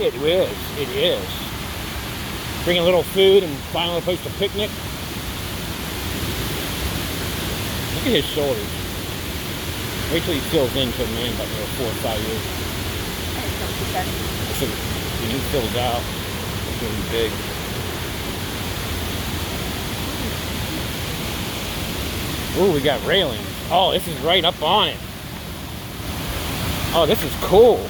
It is. It is. Bring a little food and find a little place to picnic. Look at his shoulders. Wait till he fills into a man about 4 or 5 years. So when he fills out, he's going to be big. Ooh, we got railings. Oh, this is right up on it. Oh, this is cool.